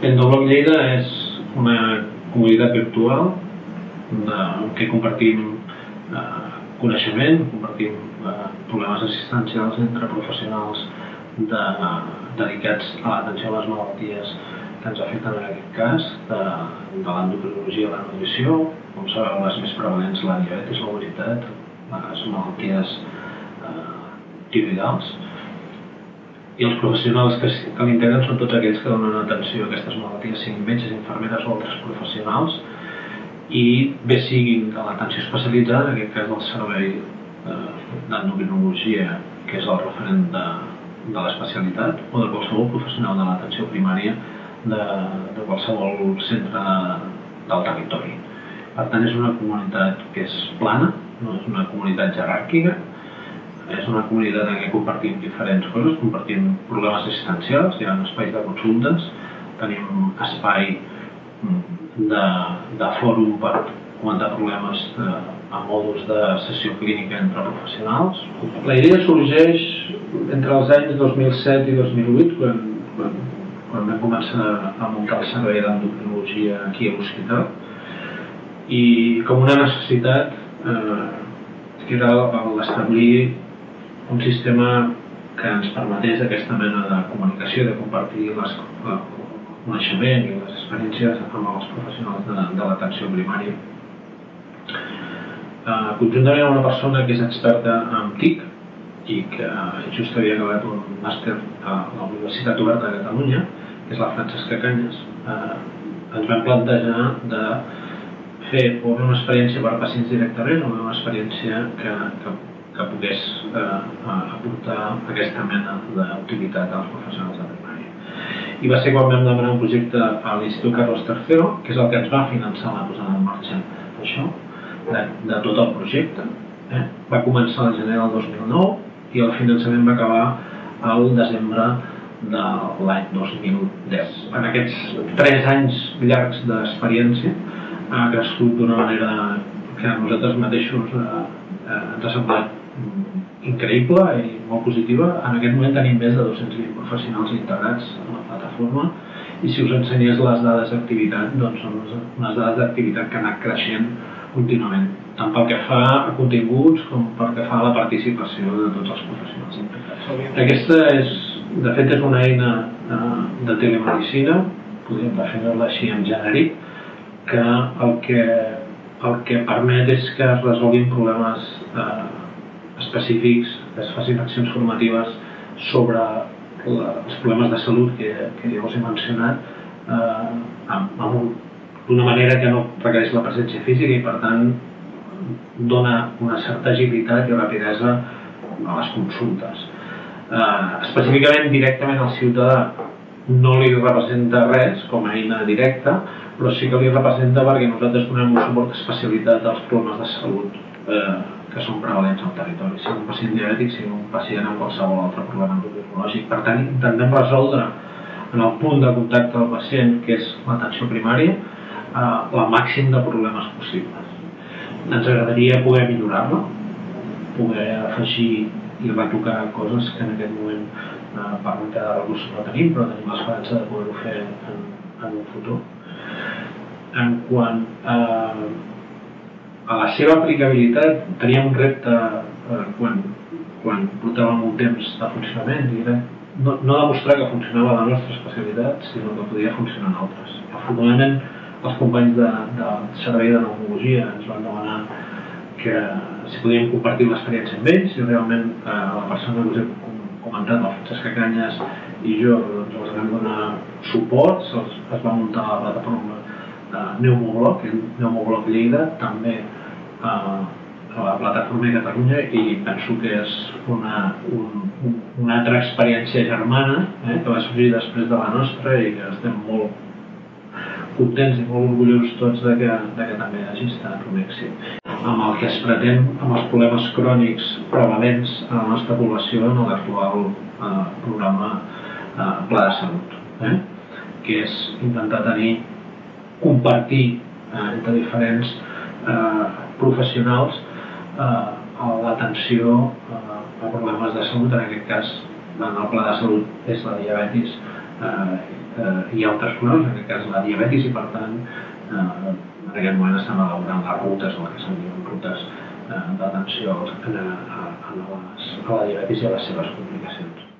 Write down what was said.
Endobloc Lleida és una comunitat virtual en què compartim coneixement, compartim problemes assistencials entre professionals dedicats a l'atenció a les malalties que ens afecten en aquest cas, de l'endocrinologia a la nutrició. Com sabeu, les més prevalents, la diabetis, l'obesitat, les malalties tiroïdals. I els professionals que l'integren són tots aquells que donen atenció a aquestes malalties, siguin metges, infermeres o altres professionals, i bé siguin de l'atenció especialitzada, en aquest cas del servei d'endocrinologia, que és el referent de l'especialitat, o de qualsevol professional de l'atenció primària de qualsevol centre del territori. Per tant, és una comunitat que és plana, no és una comunitat jeràrquica, és una comunitat en què compartim diferents coses, compartim problemes assistencials, hi ha espais de consultes, tenim espai de fòrum per comentar problemes a mòduls de sessió clínica entre professionals. La idea sorgeix entre els anys 2007 i 2008, quan vam començar a muntar el servei d'endocrinologia aquí a l'hospital, i com una necessitat que era l'establir un sistema que ens permetés aquesta mena de comunicació, de compartir el coneixement i les experiències amb els professionals de l'atenció primària. Conjuntament amb una persona que és experta en TIC i que just havia acabat un màster a la Universitat Oberta de Catalunya, que és la Francesca Canyes, ens vam plantejar de fer una experiència per pacients directament o una experiència que pogués aportar aquesta mena d'utilitat als professionals de primària. I va ser quan vam demanar un projecte a l'Institut Carlos III, que és el que ens va finançar la posada en marxa d'això, de tot el projecte. Va començar al gener del 2009 i el finançament va acabar al desembre de l'any 2010. En aquests 3 anys llargs d'experiència ha crescut d'una manera que a nosaltres mateixos ens ha semblat increïble i molt positiva. En aquest moment tenim més de 220 professionals integrats a la plataforma i si us ensenyés les dades d'activitat, doncs són unes dades d'activitat que han anat creixent contínuament, tant pel que fa a continguts com pel que fa a la participació de tots els professionals implicats. Aquesta de fet és una eina de telemedicina, podríem definir-la així en genèric, que el que permet és que es resolguin problemes específics, que es facin accions formatives sobre els problemes de salut que ja us he mencionat, d'una manera que no requereix la presència física i per tant dona una certa agilitat i rapidesa a les consultes. Específicament directament al ciutadà no li representa res com a eina directa, però sí que li representa perquè nosaltres donem un suport especialitat als problemes de salut que són prevalents al territori, sigui un pacient diabètic, sigui un pacient amb qualsevol altre problema endocrinològic. Per tant, intentem resoldre en el punt de contacte del pacient, que és l'atenció primària, el màxim de problemes possibles. Ens agradaria poder millorar-la, poder afegir i retocar coses que en aquest moment per manca de recursos no tenim, però tenim l'esperança de poder-ho fer en un futur. En quant a la seva aplicabilitat, teníem un repte quan portàvem un temps de funcionament, no demostrar que funcionava la nostra especialitat, sinó que podia funcionar en altres. Afortunadament, els companys del servei de neurologia ens van demanar que si podíem compartir l'experiència amb ells i realment la persona que us he comentat, la Francesca Canyes i jo, els vam donar suport, es va muntar la plataforma Pneumobloc, Pneumobloc Lleida, també a la plataforma de Catalunya i penso que és una altra experiència germana que va sorgir després de la nostra i que estem molt contents i molt orgullosos tots de que també hagi estat un èxit. Amb el que es pretén amb els problemes crònics prevalents a la nostra població en l'actual programa Pla de Salut, que és intentar compartir entre diferents professionals l'atenció a problemes de salut, en aquest cas en el Pla de Salut és la diabetis hi ha altres fronts, en aquest cas la diabetis, i per tant en aquest moment estem elaborant les rutes, el que se'n diuen rutes d'atenció a la diabetis i a les seves complicacions.